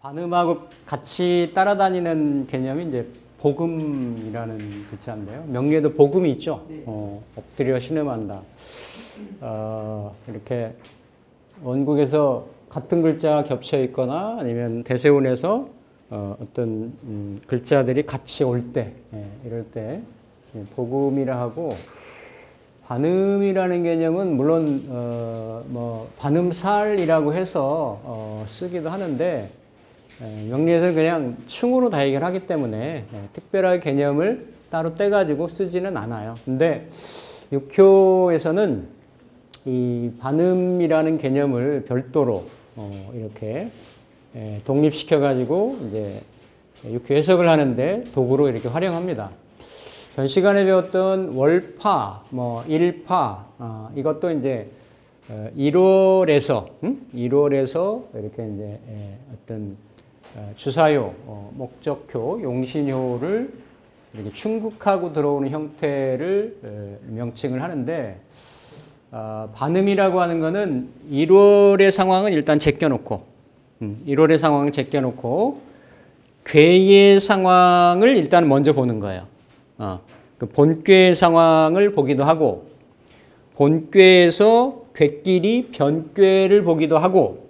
반음하고 같이 따라다니는 개념이 이제 복음이라는 글자인데요. 명리에도 복음이 있죠. 엎드려 신음한다. 이렇게 원국에서 같은 글자가 겹쳐 있거나 아니면 대세운에서 어떤 글자들이 같이 올 때, 이럴 때 복음이라 하고, 반음이라는 개념은 물론 뭐 반음살이라고 해서 쓰기도 하는데, 명리에서는 그냥 충으로 다 얘기를 하기 때문에 특별하게 개념을 따로 떼가지고 쓰지는 않아요. 근데 육효에서는 이 반음이라는 개념을 별도로 이렇게 독립시켜가지고 이제 육효 해석을 하는데 도구로 이렇게 활용합니다. 전 시간에 배웠던 월파, 뭐 일파, 이것도 이제 1월에서 이렇게 이제 어떤 주사요, 목적효, 용신효를 이렇게 충국하고 들어오는 형태를 명칭을 하는데, 반음이라고 하는 거는 1월의 상황은 일단 제껴놓고, 1월의 상황을 제껴놓고, 괴의 상황을 일단 먼저 보는 거예요. 그 본괴의 상황을 보기도 하고, 본괴에서 괴끼리 변괴를 보기도 하고,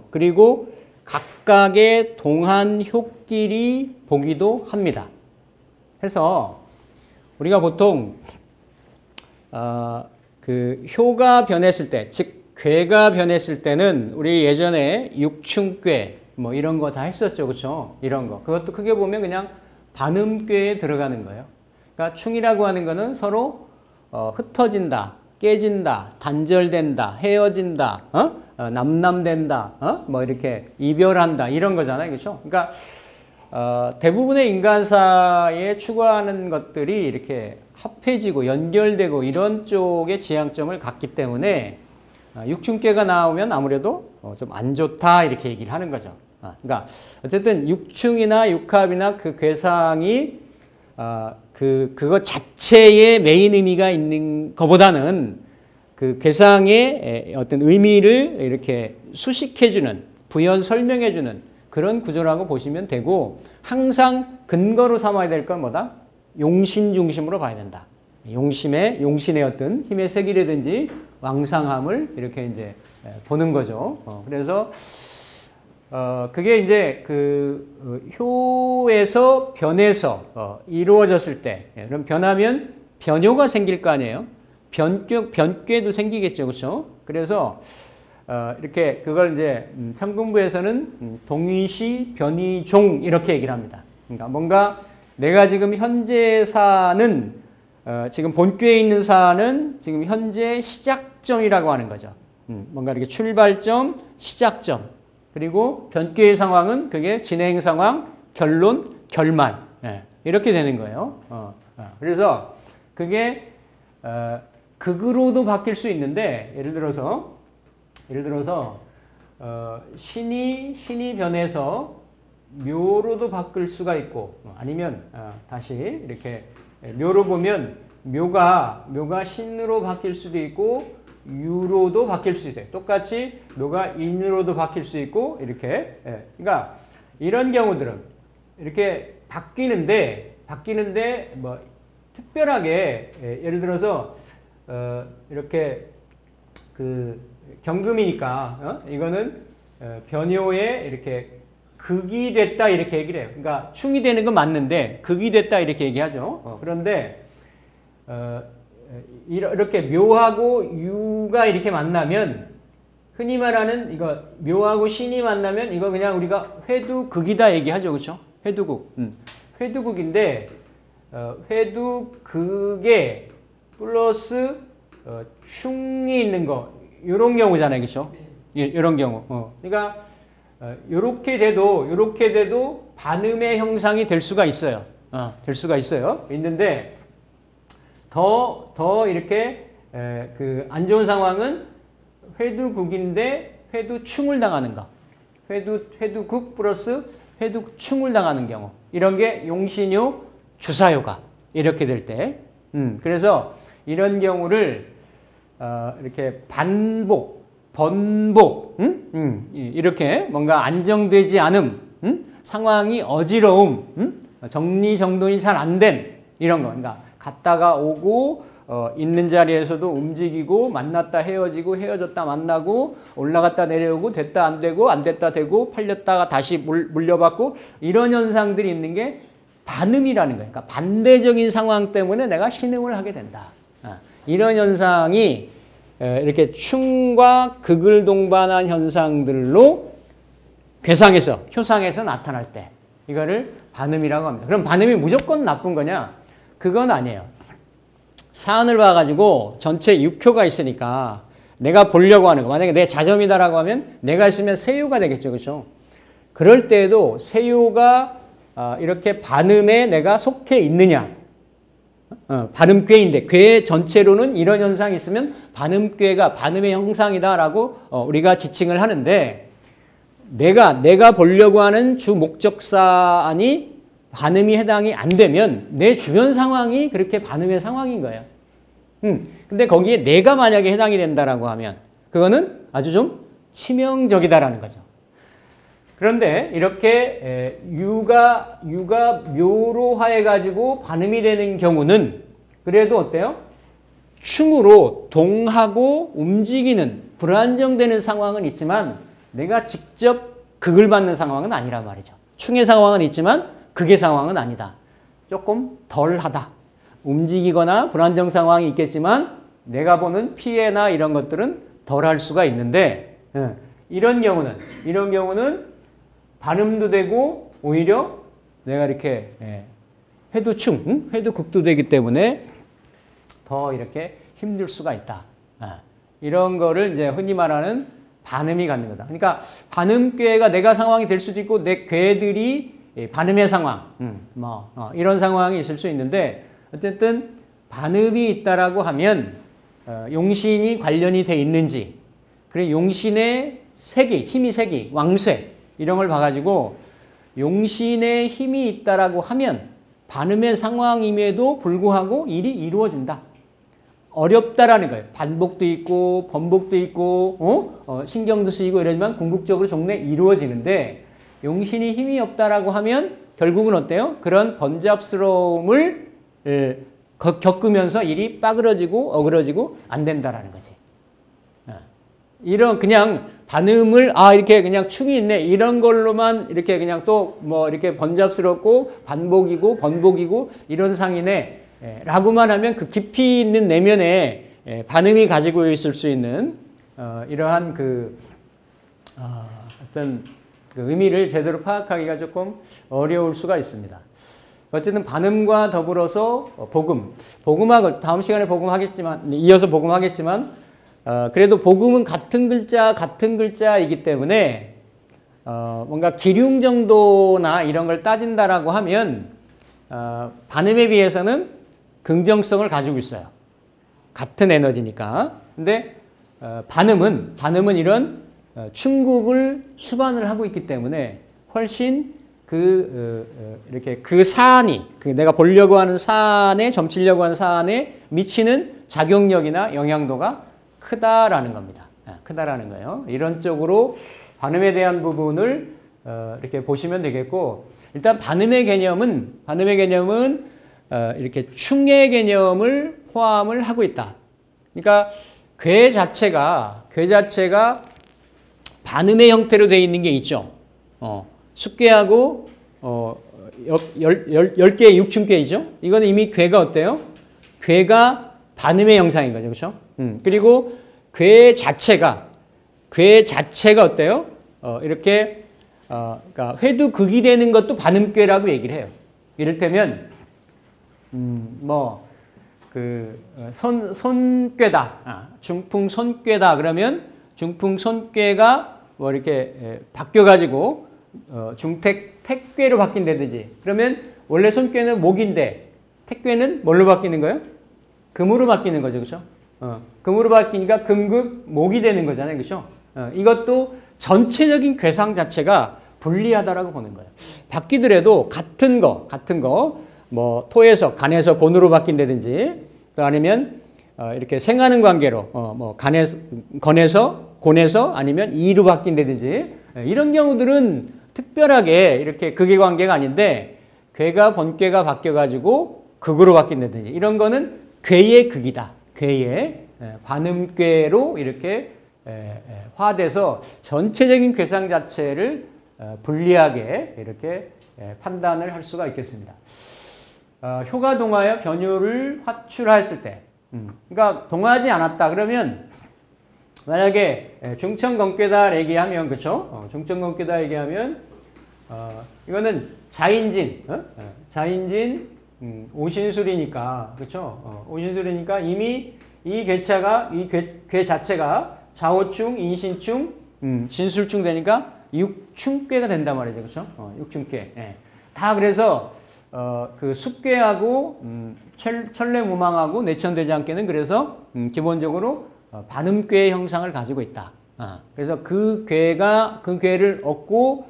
그리고 각각의 동한 효끼리 보기도 합니다. 해서 우리가 보통 그 효가 변했을 때, 즉 괴가 변했을 때는 우리 예전에 육충괴 뭐 이런 거 다 했었죠, 그렇죠? 이런 거. 그것도 크게 보면 그냥 반음괴에 들어가는 거예요. 그러니까 충이라고 하는 거는 서로 흩어진다, 깨진다, 단절된다, 헤어진다, 남남된다, 뭐 이렇게 이별한다, 이런 거잖아요, 그렇죠? 그러니까 대부분의 인간사에 추구하는 것들이 이렇게 합해지고 연결되고 이런 쪽의 지향점을 갖기 때문에 육충괴가 나오면 아무래도 좀 안 좋다 이렇게 얘기를 하는 거죠. 그러니까 어쨌든 육충이나 육합이나 그 괴상이 그것 자체의 메인 의미가 있는 것보다는 그 괴상의 어떤 의미를 이렇게 수식해주는, 부연 설명해주는 그런 구조라고 보시면 되고, 항상 근거로 삼아야 될 건 뭐다? 용신 중심으로 봐야 된다. 용신의 어떤 힘의 세기라든지 왕상함을 이렇게 이제 보는 거죠. 그래서 그게 이제 그 효에서 변해서 이루어졌을 때, 그럼 변하면 변효가 생길 거 아니에요? 변괴도 생기겠죠, 그렇죠? 그래서 이렇게 그걸 이제 참공부에서는 동의시, 변의종 이렇게 얘기를 합니다. 그러니까 뭔가 내가 지금 현재 사는 지금 본괴에 있는 사는 지금 현재 시작점이라고 하는 거죠. 뭔가 이렇게 출발점, 시작점. 그리고 변괴의 상황은 그게 진행 상황, 결론, 결말. 이렇게 되는 거예요. 그래서 그게 극으로도 바뀔 수 있는데, 예를 들어서 신이 변해서 묘로도 바뀔 수가 있고, 아니면 다시 이렇게 묘로 보면 묘가 신으로 바뀔 수도 있고 유로도 바뀔 수 있어요. 똑같이 묘가 인으로도 바뀔 수 있고 이렇게. 그러니까 이런 경우들은 이렇게 바뀌는데 뭐 특별하게 예를 들어서 이렇게 그 경금이니까 이거는 변효에 이렇게 극이 됐다 이렇게 얘기를 해요. 그러니까 충이 되는 건 맞는데 극이 됐다 이렇게 얘기하죠. 그런데 이렇게 묘하고 유가 이렇게 만나면, 흔히 말하는 이거 묘하고 신이 만나면 이거 그냥 우리가 회두극이다 얘기하죠, 그렇죠? 회두극. 회두극인데 회두극에 플러스 충이 있는 거, 이런 경우잖아요, 그렇죠? 이런 경우. 그러니까 요렇게 돼도 반음의 형상이 될 수가 있어요. 있는데 더 이렇게 그 안 좋은 상황은 회두국인데 회두충을 당하는 거. 회두국 플러스 회두충을 당하는 경우. 이런 게 용신효, 주사효가 이렇게 될 때. 그래서 이런 경우를 이렇게 반복, 번복, 이렇게 뭔가 안정되지 않음, 상황이 어지러움, 정리정돈이 잘 안 된 이런 거. 그러니까 갔다가 오고 있는 자리에서도 움직이고 만났다 헤어지고 헤어졌다 만나고 올라갔다 내려오고 됐다 안 되고 안 됐다 되고 팔렸다가 다시 물려받고 이런 현상들이 있는 게 반음이라는 거예요. 그러니까 반대적인 상황 때문에 내가 신음을 하게 된다. 이런 현상이 이렇게 충과 극을 동반한 현상들로 괴상에서 효상에서 나타날 때 이거를 반음이라고 합니다. 그럼 반음이 무조건 나쁜 거냐? 그건 아니에요. 사안을 봐가지고 전체 6효가 있으니까 내가 보려고 하는 거. 만약에 내 자점이다라고 하면 내가 있으면 세효가 되겠죠. 그렇죠? 그럴 때에도 세효가 이렇게 반음에 내가 속해 있느냐. 반음괴인데 괴 전체로는 이런 현상이 있으면 반음괴가 반음의 형상이다라고 우리가 지칭을 하는데 내가 보려고 하는 주 목적사안이 반음이 해당이 안 되면 내 주변 상황이 그렇게 반음의 상황인 거예요. 근데 거기에 내가 만약에 해당이 된다라고 하면 그거는 아주 좀 치명적이다라는 거죠. 그런데 이렇게 유가 묘로 하여가지고 반음이 되는 경우는 그래도 어때요? 충으로 동하고 움직이는 불안정되는 상황은 있지만 내가 직접 극을 받는 상황은 아니란 말이죠. 충의 상황은 있지만 극의 상황은 아니다. 조금 덜하다. 움직이거나 불안정 상황이 있겠지만 내가 보는 피해나 이런 것들은 덜할 수가 있는데 이런 경우는 반음도 되고 오히려 내가 이렇게 회두충, 회두극도 되기 때문에 더 이렇게 힘들 수가 있다. 이런 거를 이제 흔히 말하는 반음이 갖는 거다. 그러니까 반음괴가 내가 상황이 될 수도 있고 내 괴들이 반음의 상황, 이런 상황이 있을 수 있는데 어쨌든 반음이 있다라고 하면 용신이 관련이 돼 있는지, 그래 용신의 세기, 힘이 세기, 왕쇠 이런 걸 봐가지고 용신의 힘이 있다라고 하면 반음의 상황임에도 불구하고 일이 이루어진다. 어렵다라는 거예요. 반복도 있고 번복도 있고 신경도 쓰이고 이러지만 궁극적으로 종래 이루어지는데 용신이 힘이 없다라고 하면 결국은 어때요? 그런 번잡스러움을 겪으면서 일이 빠그러지고 어그러지고 안 된다라는 거지. 이런 그냥 반음을 이렇게 그냥 충이 있네 이런 걸로만 이렇게 그냥 또 뭐 이렇게 번잡스럽고 반복이고 번복이고 이런 상이네 라고만 하면 그 깊이 있는 내면에 반음이 가지고 있을 수 있는 이러한 어떤 그 의미를 제대로 파악하기가 조금 어려울 수가 있습니다. 어쨌든 반음과 더불어서 복음하고 다음 시간에 이어서 복음하겠지만 그래도 복음은 같은 글자이기 때문에 뭔가 기륭 정도나 이런 걸 따진다라고 하면 반음에 비해서는 긍정성을 가지고 있어요. 같은 에너지니까. 근데 반음은 이런 충국을 수반을 하고 있기 때문에 훨씬 이렇게 그 사안이 내가 보려고 하는 사안에 점치려고 하는 사안에 미치는 작용력이나 영향도가 크다라는 겁니다. 크다라는 거예요. 이런 쪽으로 반음에 대한 부분을 이렇게 보시면 되겠고 일단 반음의 개념은 이렇게 충의 개념을 포함을 하고 있다. 그러니까 괴 자체가 반음의 형태로 되어 있는 게 있죠. 숙괴하고 10개의 육충괴이죠. 이거는 이미 괴가 어때요? 괴가 반음의 형상인 거죠. 그렇죠? 그리고 괴 자체가 어때요? 이렇게 그러니까 회두극이 되는 것도 반음괴라고 얘기를 해요. 이를테면 손괴다. 중풍손괴다. 그러면 중풍손괴가 뭐 이렇게 바뀌어가지고 택괴로 바뀐다든지. 그러면 원래 손괴는 목인데 택괴는 뭘로 바뀌는 거예요? 금으로 바뀌는 거죠, 그렇죠? 금으로 바뀌니까 금극 목이 되는 거잖아요, 그렇죠? 이것도 전체적인 괴상 자체가 불리하다라고 보는 거예요. 바뀌더라도 같은 거, 뭐 토에서 간에서 곤으로 바뀐다든지, 또 아니면 이렇게 생하는 관계로 뭐 건에서 곤에서 아니면 이로 바뀐다든지 이런 경우들은 특별하게 이렇게 극의 관계가 아닌데 괴가 본괴가 바뀌어가지고 극으로 바뀐다든지 이런 거는 괴의 극이다. 괴의 반음괴로 이렇게 화돼서 전체적인 괴상 자체를 불리하게 이렇게 판단을 할 수가 있겠습니다. 효가 동하여 변효를 화출하였을 때, 그러니까 동하지 않았다 그러면 만약에 중천건괴다 얘기하면 그렇죠? 중천건괴다 얘기하면 이거는 자인진, 자인진 오신술이니까 그렇죠? 오신술이니까 이미 이 괴차가 이 괴 자체가 자오충, 인신충, 진술충 되니까 육충괴가 된단 말이죠, 그렇죠? 육충괴. 예. 다 그래서 그 숙괴하고 천례무망하고 내천대장괴는 그래서 기본적으로 반음괴의 형상을 가지고 있다. 그래서 그 괴를 얻고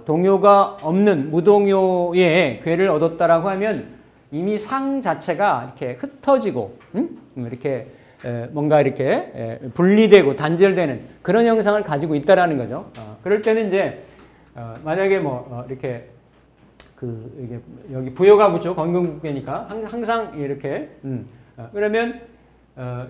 동요가 없는 무동요의 괴를 얻었다라고 하면 이미 상 자체가 이렇게 흩어지고 이렇게 뭔가 이렇게 분리되고 단절되는 그런 형상을 가지고 있다라는 거죠. 그럴 때는 이제 만약에 뭐 이렇게 이게 여기 부여가 붙죠. 건근국계니까 항상 이렇게 그러면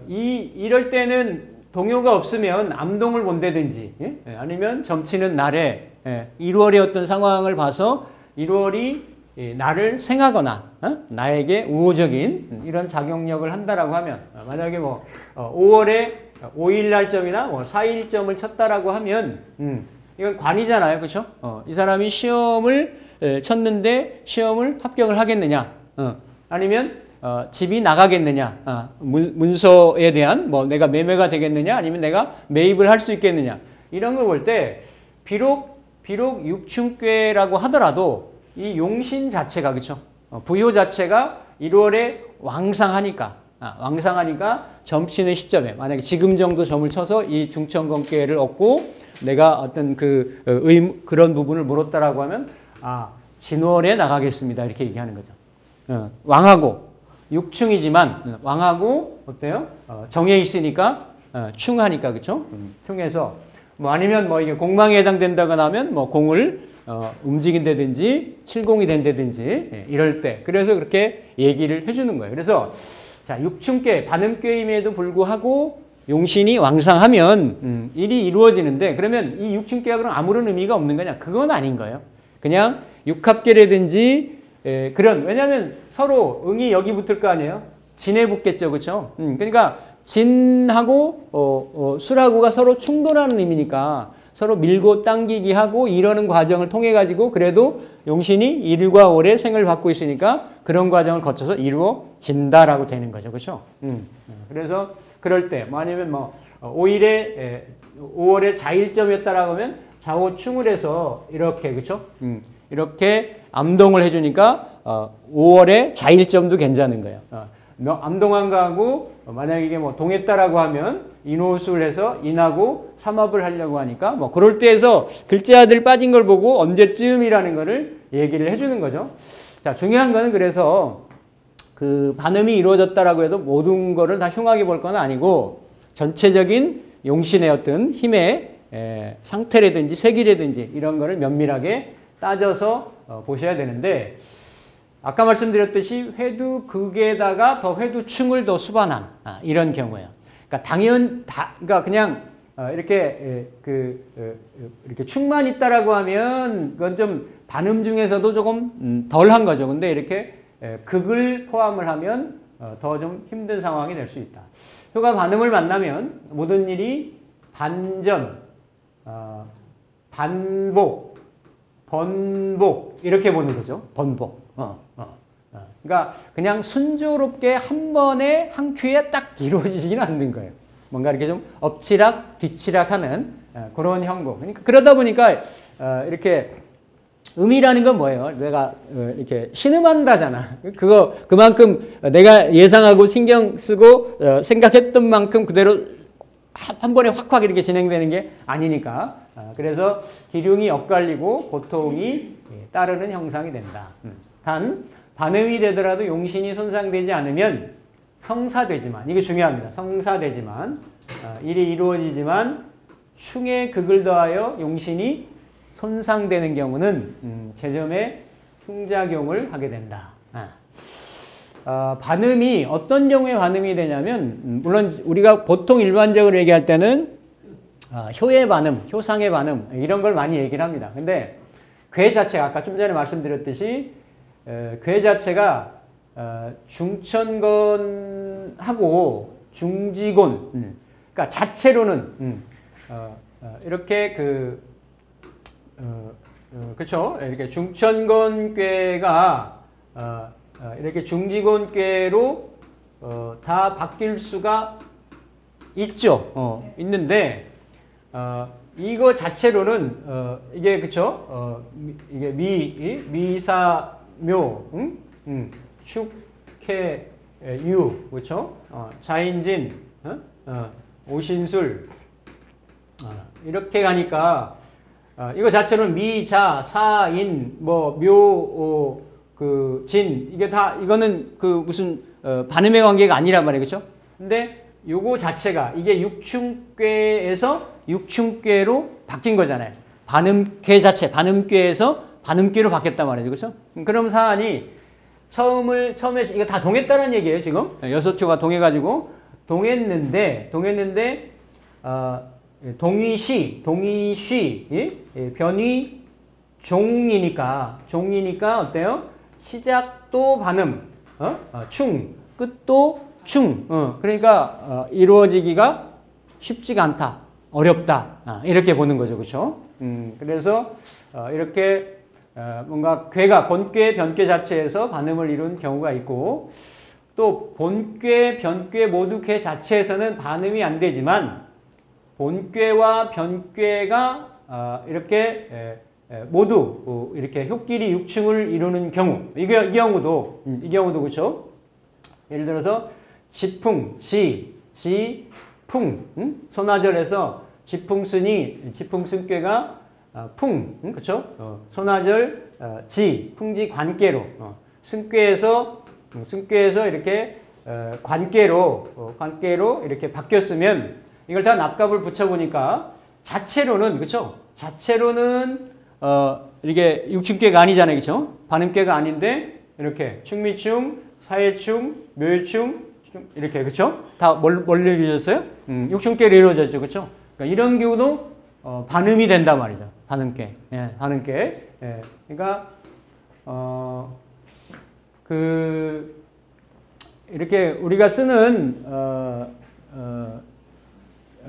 이럴 때는 동요가 없으면 암동을 본다든지 아니면 점치는 날에 1월의 어떤 상황을 봐서 1월이 나를 생하거나 나에게 우호적인 이런 작용력을 한다라고 하면 만약에 뭐 5월에 5일 날점이나 뭐 4일점을 쳤다라고 하면 이건 관이잖아요, 그렇죠? 이 사람이 시험을 쳤는데 시험을 합격을 하겠느냐, 아니면 집이 나가겠느냐, 문서에 대한 뭐 내가 매매가 되겠느냐, 아니면 내가 매입을 할 수 있겠느냐 이런 걸 볼 때 비록 육충괴라고 하더라도 이 용신 자체가 그렇죠? 부효 자체가 1월에 왕상하니까 점치는 시점에 만약에 지금 정도 점을 쳐서 이 중천건괴를 얻고 내가 어떤 그런 부분을 물었다라고 하면 진월에 나가겠습니다 이렇게 얘기하는 거죠. 왕하고 육충이지만 왕하고 어때요? 정에 있으니까 충하니까 그렇죠? 충해서 뭐 아니면 뭐 이게 공망에 해당된다거나 하면 뭐 공을 움직인다든지 실공이 된다든지 이럴 때 그래서 그렇게 얘기를 해주는 거예요. 그래서 자 육충괴 반음괴임에도 불구하고 용신이 왕상하면 일이 이루어지는데 그러면 이 육충괴가 그럼 아무런 의미가 없는 거냐? 그건 아닌 거예요. 그냥 육합괴라든지 그런 왜냐하면 서로 응이 여기 붙을 거 아니에요. 진에 붙겠죠, 그렇죠? 그러니까 진하고 술하고가 서로 충돌하는 의미니까. 서로 밀고 당기기 하고 이러는 과정을 통해 가지고 그래도 용신이 1과 월에 생을 받고 있으니까 그런 과정을 거쳐서 이루어진다라고 되는 거죠. 그렇죠? 그래서 그럴 때 뭐 아니면 뭐 5월에 자일점이었다라고 하면 자오충을 해서 이렇게 그렇죠? 이렇게 암동을 해 주니까 5월에 자일점도 괜찮은 거예요. 암동한 거하고 만약에 이게 뭐 동했다라고 하면 인호수를 해서 인하고 삼합을 하려고 하니까 뭐 그럴 때에서 글자들 빠진 걸 보고 언제쯤이라는 거를 얘기를 해주는 거죠. 자, 중요한 거는 그래서 그 반음이 이루어졌다라고 해도 모든 거를 다 흉하게 볼 건 아니고 전체적인 용신의 어떤 힘의 상태라든지 색이라든지 이런 거를 면밀하게 따져서 보셔야 되는데 아까 말씀드렸듯이 회두극에다가 더 회두충을 더 수반한 이런 경우예요. 그러니까 그러니까 그냥 이렇게 이렇게 충만 있다라고 하면 그건 좀 반음 중에서도 조금 덜한 거죠. 근데 이렇게 극을 포함을 하면 더 좀 힘든 상황이 될 수 있다. 효가 반음을 만나면 모든 일이 반전, 반복, 번복 이렇게 보는 거죠. 번복. 그러니까 그냥 순조롭게 한 번에 한 큐에 딱 이루어지지는 않는 거예요. 뭔가 이렇게 좀 엎치락 뒤치락하는 그런 형국. 그러니까 그러다 보니까 이렇게 음이라는 건 뭐예요? 내가 이렇게 신음한다잖아. 그만큼 내가 예상하고 신경 쓰고 생각했던 만큼 그대로 한 번에 확확 이렇게 진행되는 게 아니니까. 그래서 기륭이 엇갈리고 고통이 따르는 형상이 된다. 단 반응이 되더라도 용신이 손상되지 않으면 성사되지만 이게 중요합니다. 성사되지만 일이 이루어지지만 충의 극을 더하여 용신이 손상되는 경우는 제점에 흉작용을 하게 된다. 반음이 어떤 경우에 반음이 되냐면 물론 우리가 보통 일반적으로 얘기할 때는 효의 반음, 효상의 반음 이런 걸 많이 얘기를 합니다. 근데 괴 자체가 아까 좀 전에 말씀드렸듯이 괴 자체가 중천건하고 중지곤 그러니까 자체로는 이렇게 그렇죠. 이렇게 중천건괴가 이렇게 중지곤괴로 다 바뀔 수가 있죠. 있는데 이거 자체로는 이게 그렇죠. 이게 미사묘, 축해유, 그렇죠. 자인진, 오신술 이렇게 가니까 이거 자체는 미자, 사인, 뭐 묘, 진 이게 다 이거는 무슨 반음의 관계가 아니란 말이에요, 그렇죠? 근데 요거 자체가 이게 육충괴에서 육충괴로 바뀐 거잖아요. 반음괴 자체, 반음괴에서 반음괴로 바뀌었단 말이죠, 그렇죠? 그럼 사안이 처음에 이거 다 동했다는 얘기예요, 지금 6표가 동해가지고 동했는데 동의시, 변이 종이니까 어때요? 시작도 반음, 충, 끝도 충. 그러니까 이루어지기가 쉽지가 않다, 어렵다. 이렇게 보는 거죠, 그렇죠? 그래서 이렇게 뭔가 괴가 본괴, 변괴 자체에서 반음을 이룬 경우가 있고 또 본괴, 변괴 모두 괴 자체에서는 반음이 안 되지만 본괴와 변괴가 이렇게 모두 이렇게 효끼리 육충을 이루는 경우 이 경우도 그렇죠. 예를 들어서 지풍, 지풍 소나절에서 지풍순이 지풍순괴가 풍 그렇죠. 소나절 지 풍지 관괴로 승괴에서 이렇게 관괴로 이렇게 바뀌었으면 이걸 다 납값을 붙여보니까 자체로는 그렇죠. 자체로는 이게 육충괴가 아니잖아요, 그렇죠? 반음괴가 아닌데 이렇게 충미충, 사해충, 묘해충 이렇게 그렇죠? 다 뭘로 이루어졌어요? 육충괴로 이루어졌죠, 그렇죠? 그러니까 이런 경우도 반음이 된단 말이죠, 반음괴. 예, 반음괴. 예, 그러니까 이렇게 우리가 쓰는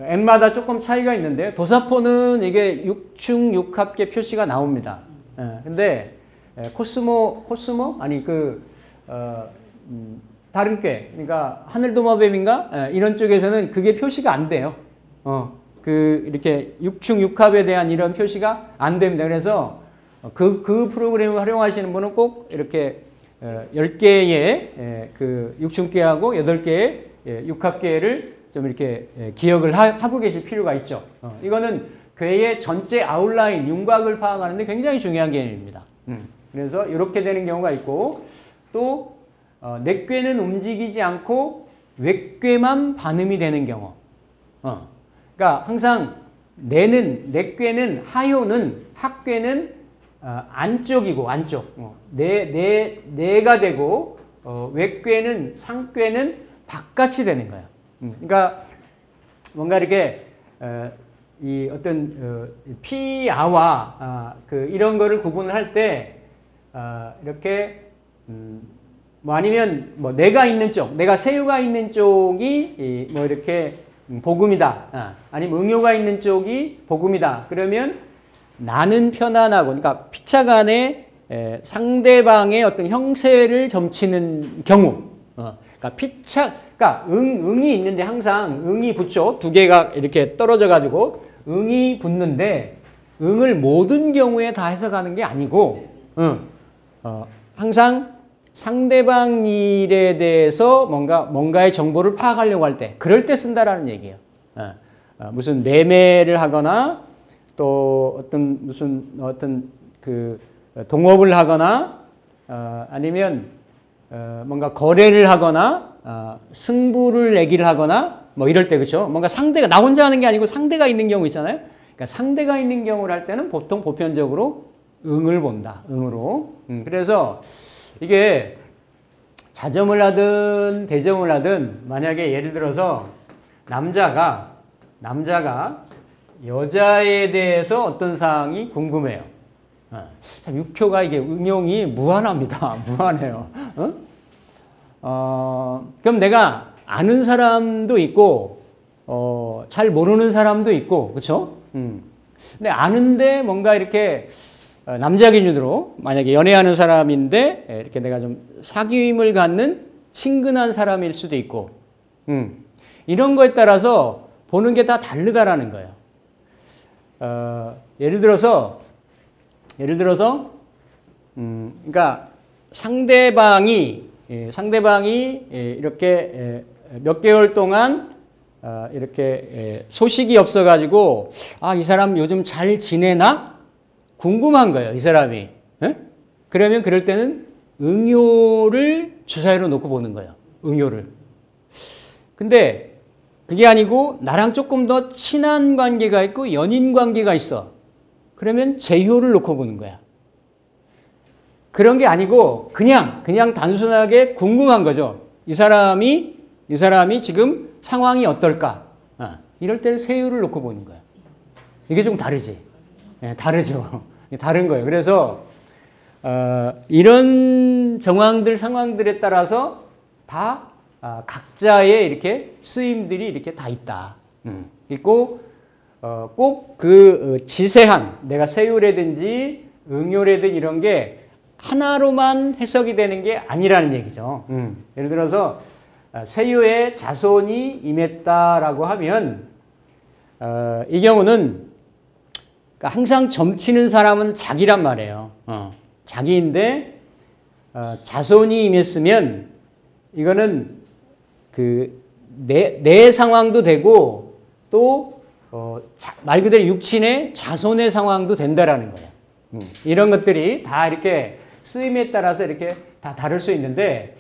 N마다 조금 차이가 있는데요. 도사포는 이게 육충 육합계 표시가 나옵니다. 근데 코스모 아니 다른 꽤 그러니까 하늘도마뱀인가 이런 쪽에서는 그게 표시가 안 돼요. 이렇게 육충 육합에 대한 이런 표시가 안 됩니다. 그래서 그 프로그램을 활용하시는 분은 꼭 이렇게 10개의 육충계하고 8개의 육합계를 좀 이렇게 기억을 하고 계실 필요가 있죠. 이거는 괴의 전체 아웃라인, 윤곽을 파악하는데 굉장히 중요한 개념입니다. 그래서 이렇게 되는 경우가 있고 또 내괴는 움직이지 않고 외괴만 반음이 되는 경우. 그러니까 항상 내괴는 하효는 학괴는 안쪽이고 안쪽. 내가 되고 외괴는 상괴는 바깥이 되는 거예요. 그러니까 뭔가 이렇게 이 어떤 피아와 이런 거를 구분을 할 때 이렇게 뭐 아니면 뭐 내가 있는 쪽, 내가 세유가 있는 쪽이 뭐 이렇게 복음이다. 아니면 응효가 있는 쪽이 복음이다. 그러면 나는 편안하고, 그러니까 피차간에 상대방의 어떤 형세를 점치는 경우. 그러니까 응이 있는데 항상 응이 붙죠. 두 개가 이렇게 떨어져 가지고 응이 붙는데 응을 모든 경우에 다 해석하는 게 아니고 항상 상대방 일에 대해서 뭔가의 정보를 파악하려고 할 때 그럴 때 쓴다라는 얘기예요. 무슨 매매를 하거나 또 어떤 그 동업을 하거나 아니면 뭔가 거래를 하거나 승부를 내기를 하거나 뭐 이럴 때 그렇죠. 뭔가 상대가 나 혼자 하는 게 아니고 상대가 있는 경우 있잖아요. 그러니까 상대가 있는 경우를 할 때는 보통 보편적으로 응을 본다. 응으로. 그래서 이게 자점을 하든 대점을 하든 만약에 예를 들어서 남자가 여자에 대해서 어떤 사항이 궁금해요. 참 육효가 이게 응용이 무한합니다. 무한해요. 그럼 내가 아는 사람도 있고 잘 모르는 사람도 있고 그렇죠? 근데 아는데 뭔가 이렇게 남자 기준으로 만약에 연애하는 사람인데 이렇게 내가 좀 사귐을 갖는 친근한 사람일 수도 있고 이런 거에 따라서 보는 게 다 다르다라는 거예요. 예를 들어서 그러니까 상대방이 이렇게 몇 개월 동안 이렇게 소식이 없어가지고 이 사람 요즘 잘 지내나? 궁금한 거예요, 이 사람이. 그러면 그럴 때는 응요를 주사위로 놓고 보는 거예요. 응요를. 근데 그게 아니고 나랑 조금 더 친한 관계가 있고 연인 관계가 있어. 그러면 제효를 놓고 보는 거야. 그런 게 아니고 그냥 단순하게 궁금한 거죠. 이 사람이 지금 상황이 어떨까? 이럴 때는 세효를 놓고 보는 거야. 이게 좀 다르지. 네, 다르죠. 다른 거예요. 그래서 이런 정황들, 상황들에 따라서 다 각자의 이렇게 쓰임들이 이렇게 다 있다. 있고 꼭 그 지세한 내가 세요라든지 응요라든지 이런 게 하나로만 해석이 되는 게 아니라는 얘기죠. 예를 들어서 세요에 자손이 임했다라고 하면 이 경우는 그러니까 항상 점치는 사람은 자기란 말이에요. 자기인데 자손이 임했으면 이거는 그 내 상황도 되고 또 말 그대로 육친의 자손의 상황도 된다라는 거예요. 이런 것들이 다 이렇게 쓰임에 따라서 이렇게 다 다를 수 있는데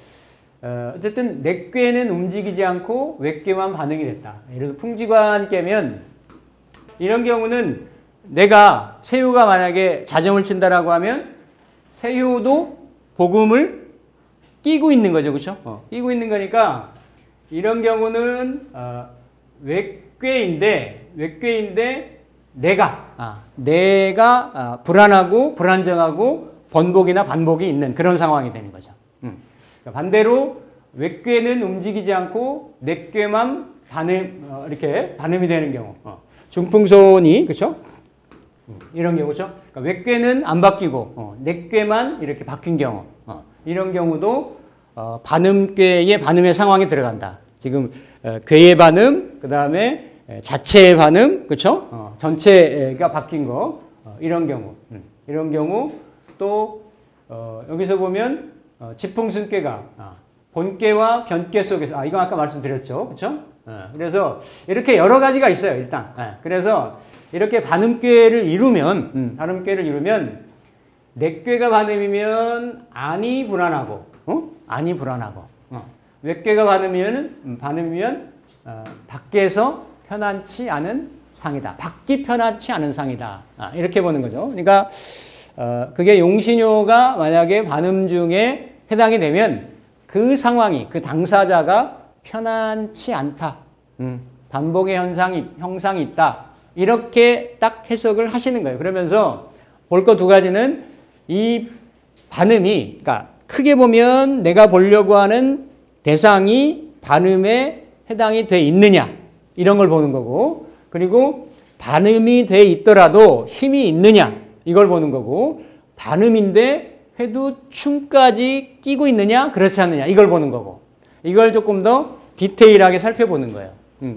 어쨌든 내꾀는 움직이지 않고 외꾀만 반응이 됐다. 예를 들어 풍지관 깨면 이런 경우는 내가 세유가 만약에 자정을 친다라고 하면 세유도 복음을 끼고 있는 거죠. 그렇죠? 끼고 있는 거니까 이런 경우는 외꾀인데 내가 불안하고 불안정하고 번복이나 반복이 있는 그런 상황이 되는 거죠. 반대로 외꾀는 움직이지 않고 내꾀만 이렇게 반음이 되는 경우. 중풍손이 그렇죠? 이런 경우죠. 그러니까 외꾀는 안 바뀌고 내꾀만 이렇게 바뀐 경우. 이런 경우도 반음꾀의 반음의 상황이 들어간다. 지금 꾀의 반음, 그 다음에 자체의 반음, 그렇죠? 전체가 바뀐 거. 이런 경우. 이런 경우 또 여기서 보면 지풍승꾀가 본꾀와 변꾀 속에서 이건 아까 말씀드렸죠. 그렇죠? 그래서 이렇게 여러 가지가 있어요. 일단. 그래서 이렇게 반음꾀를 이루면 내꾀가 반음이면 안이 불안하고 외꾀가 반음이면 밖에서 편안치 않은 상이다. 밖이 편안치 않은 상이다. 이렇게 보는 거죠. 그러니까 그게 용신효가 만약에 반음 중에 해당이 되면 그 상황이 그 당사자가 편안치 않다. 반복의 형상이 있다. 이렇게 딱 해석을 하시는 거예요. 그러면서 볼 거 두 가지는 이 반음이 그러니까 크게 보면 내가 보려고 하는 대상이 반음에 해당이 돼 있느냐 이런 걸 보는 거고 그리고 반음이 돼 있더라도 힘이 있느냐 이걸 보는 거고 반음인데 회두충까지 끼고 있느냐 그렇지 않느냐 이걸 보는 거고 이걸 조금 더 디테일하게 살펴보는 거예요.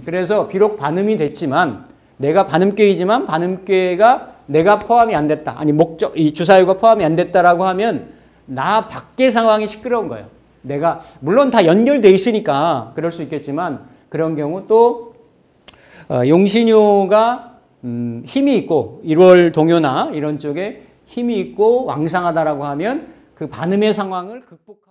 그래서 비록 반음이 됐지만 내가 반음꾀이지만 반음꾀가 내가 포함이 안 됐다. 아니 목적 이 주사유가 포함이 안 됐다라고 하면 나 밖의 상황이 시끄러운 거예요. 내가 물론 다 연결돼 있으니까 그럴 수 있겠지만 그런 경우 또 용신효가 힘이 있고 1월 동요나 이런 쪽에 힘이 있고 왕상하다라고 하면 그 반음의 상황을 극복하고